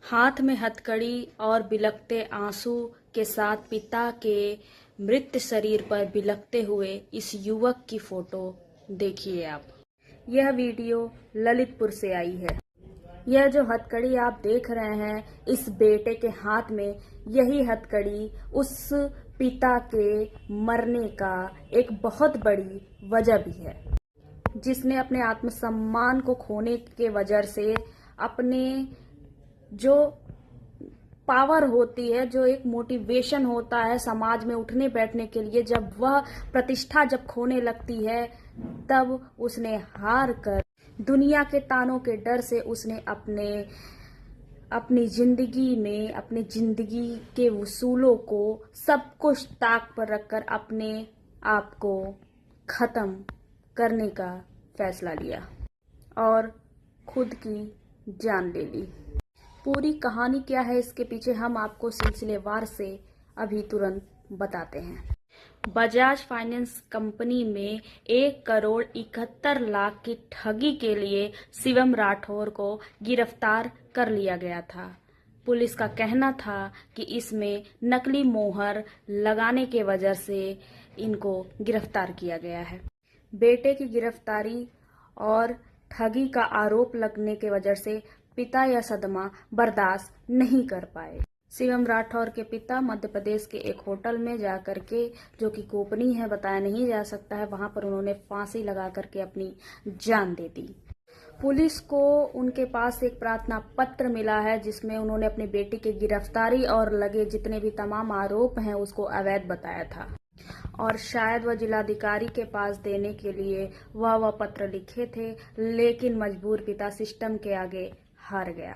हाथ में हथकड़ी और बिलखते आंसू के साथ पिता के मृत शरीर पर बिलखते हुए इस युवक की फोटो देखिए आप। यह वीडियो ललितपुर से आई है। यह जो हथकड़ी आप देख रहे हैं इस बेटे के हाथ में, यही हथकड़ी उस पिता के मरने का एक बहुत बड़ी वजह भी है, जिसने अपने आत्मसम्मान को खोने के वजह से अपने जो पावर होती है, जो एक मोटिवेशन होता है समाज में उठने बैठने के लिए, जब वह प्रतिष्ठा जब खोने लगती है तब उसने हार कर दुनिया के तानों के डर से उसने अपनी जिंदगी में अपनी जिंदगी के उसूलों को सब कुछ ताक पर रखकर अपने आप को खत्म करने का फैसला लिया और खुद की जान ले ली। पूरी कहानी क्या है इसके पीछे हम आपको सिलसिलेवार से अभी तुरंत बताते हैं। बजाज फाइनेंस कंपनी में 1,71,00,000 की ठगी के लिए शिवम राठौर को गिरफ्तार कर लिया गया था। पुलिस का कहना था कि इसमें नकली मोहर लगाने के वजह से इनको गिरफ्तार किया गया है। बेटे की गिरफ्तारी और ठगी का आरोप लगने के वजह से पिता यह सदमा बर्दाश्त नहीं कर पाए। शिवम राठौर के पिता मध्य प्रदेश के एक होटल में जाकर के, जो कि गोपनीय है, बताया नहीं जा सकता है, वहां पर उन्होंने फांसी लगा करके अपनी जान दे दी। पुलिस को उनके पास एक प्रार्थना पत्र मिला है जिसमें उन्होंने अपने बेटे की गिरफ्तारी और लगे जितने भी तमाम आरोप हैं उसको अवैध बताया था और शायद वह जिलाधिकारी के पास देने के लिए वह पत्र लिखे थे, लेकिन मजबूर पिता सिस्टम के आगे हार गया।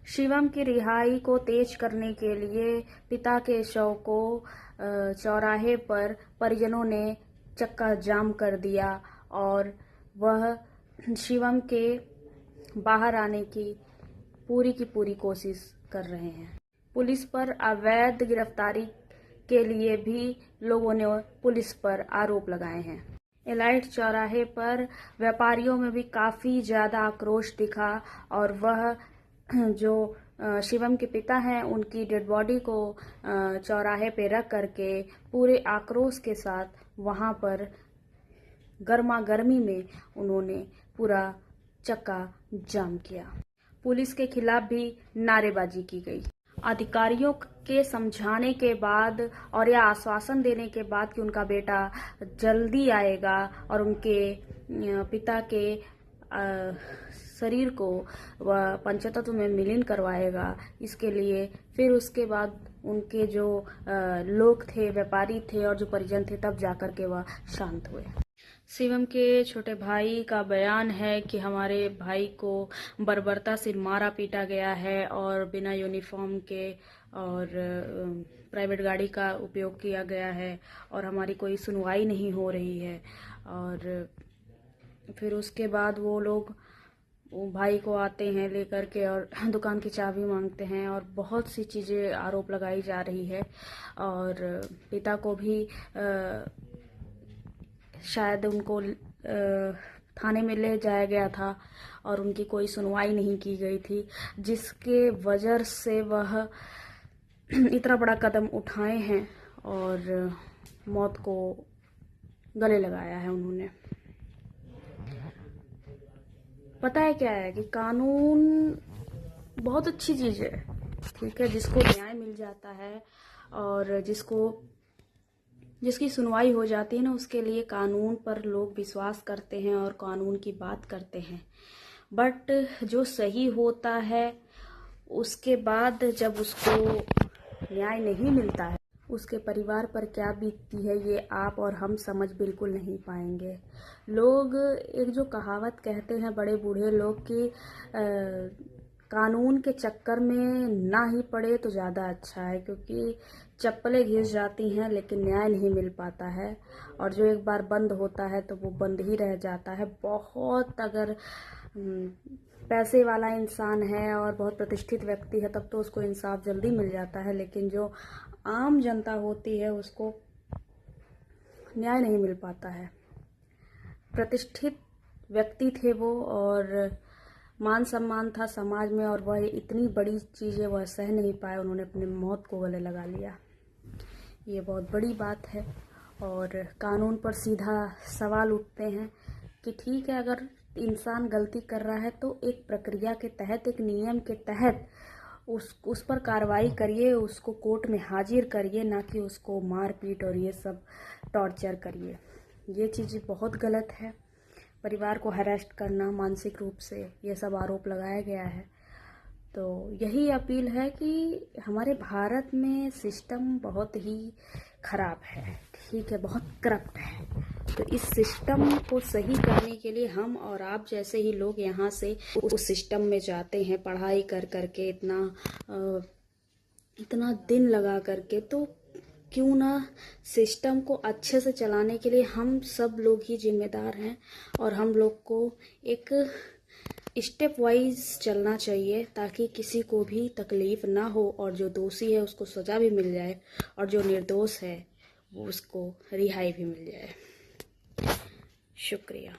शिवम की रिहाई को तेज करने के लिए पिता के शव को चौराहे पर परिजनों ने चक्का जाम कर दिया और वह शिवम के बाहर आने की पूरी कोशिश कर रहे हैं। पुलिस पर अवैध गिरफ्तारी के लिए भी लोगों ने पुलिस पर आरोप लगाए हैं। एलाइट चौराहे पर व्यापारियों में भी काफी ज्यादा आक्रोश दिखा और वह जो शिवम के पिता हैं उनकी डेड बॉडी को चौराहे पे रख करके पूरे आक्रोश के साथ वहां पर गर्मा गर्मी में उन्होंने पूरा चक्का जाम किया। पुलिस के खिलाफ भी नारेबाजी की गई। अधिकारियों के समझाने के बाद और यह आश्वासन देने के बाद कि उनका बेटा जल्दी आएगा और उनके पिता के शरीर को वह पंचतत्व में विलीन करवाएगा, इसके लिए फिर उसके बाद उनके जो लोग थे, व्यापारी थे और जो परिजन थे, तब जाकर के वह शांत हुए। शिवम के छोटे भाई का बयान है कि हमारे भाई को बर्बरता से मारा पीटा गया है और बिना यूनिफॉर्म के और प्राइवेट गाड़ी का उपयोग किया गया है और हमारी कोई सुनवाई नहीं हो रही है। और फिर उसके बाद वो लोग भाई को आते हैं लेकर के और दुकान की चाबी मांगते हैं और बहुत सी चीज़ें आरोप लगाई जा रही है। और पिता को भी शायद उनको थाने में ले जाया गया था और उनकी कोई सुनवाई नहीं की गई थी, जिसके वजह से वह इतना बड़ा कदम उठाए हैं और मौत को गले लगाया है उन्होंने। पता है क्या है कि कानून बहुत अच्छी चीज़ है, ठीक है, जिसको न्याय मिल जाता है और जिसकी सुनवाई हो जाती है ना, उसके लिए कानून पर लोग विश्वास करते हैं और कानून की बात करते हैं। बट जो सही होता है उसके बाद जब उसको न्याय नहीं मिलता है, उसके परिवार पर क्या बीतती है ये आप और हम समझ बिल्कुल नहीं पाएंगे। लोग एक जो कहावत कहते हैं बड़े बूढ़े लोग कि कानून के चक्कर में ना ही पड़े तो ज़्यादा अच्छा है, क्योंकि चप्पलें घिस जाती हैं लेकिन न्याय नहीं मिल पाता है और जो एक बार बंद होता है तो वो बंद ही रह जाता है। बहुत अगर पैसे वाला इंसान है और बहुत प्रतिष्ठित व्यक्ति है तब तो उसको इंसाफ जल्दी मिल जाता है, लेकिन जो आम जनता होती है उसको न्याय नहीं मिल पाता है। प्रतिष्ठित व्यक्ति थे वो और मान सम्मान था समाज में और वह इतनी बड़ी चीज़ें वह सह नहीं पाए, उन्होंने अपनी मौत को गले लगा लिया। ये बहुत बड़ी बात है और कानून पर सीधा सवाल उठते हैं कि ठीक है, अगर इंसान गलती कर रहा है तो एक प्रक्रिया के तहत, एक नियम के तहत उस पर कार्रवाई करिए, उसको कोर्ट में हाजिर करिए, ना कि उसको मार पीट और ये सब टॉर्चर करिए। ये चीज़ बहुत गलत है। परिवार को हरेस्ट करना, मानसिक रूप से, ये सब आरोप लगाया गया है। तो यही अपील है कि हमारे भारत में सिस्टम बहुत ही खराब है, ठीक है, बहुत करप्ट है। तो इस सिस्टम को सही करने के लिए हम और आप जैसे ही लोग यहाँ से उस सिस्टम में जाते हैं, पढ़ाई कर करके इतना दिन लगा करके, तो क्यों ना सिस्टम को अच्छे से चलाने के लिए हम सब लोग ही जिम्मेदार हैं और हम लोग को एक स्टेप वाइज चलना चाहिए ताकि किसी को भी तकलीफ ना हो और जो दोषी है उसको सज़ा भी मिल जाए और जो निर्दोष है वो उसको रिहाई भी मिल जाए। शुक्रिया।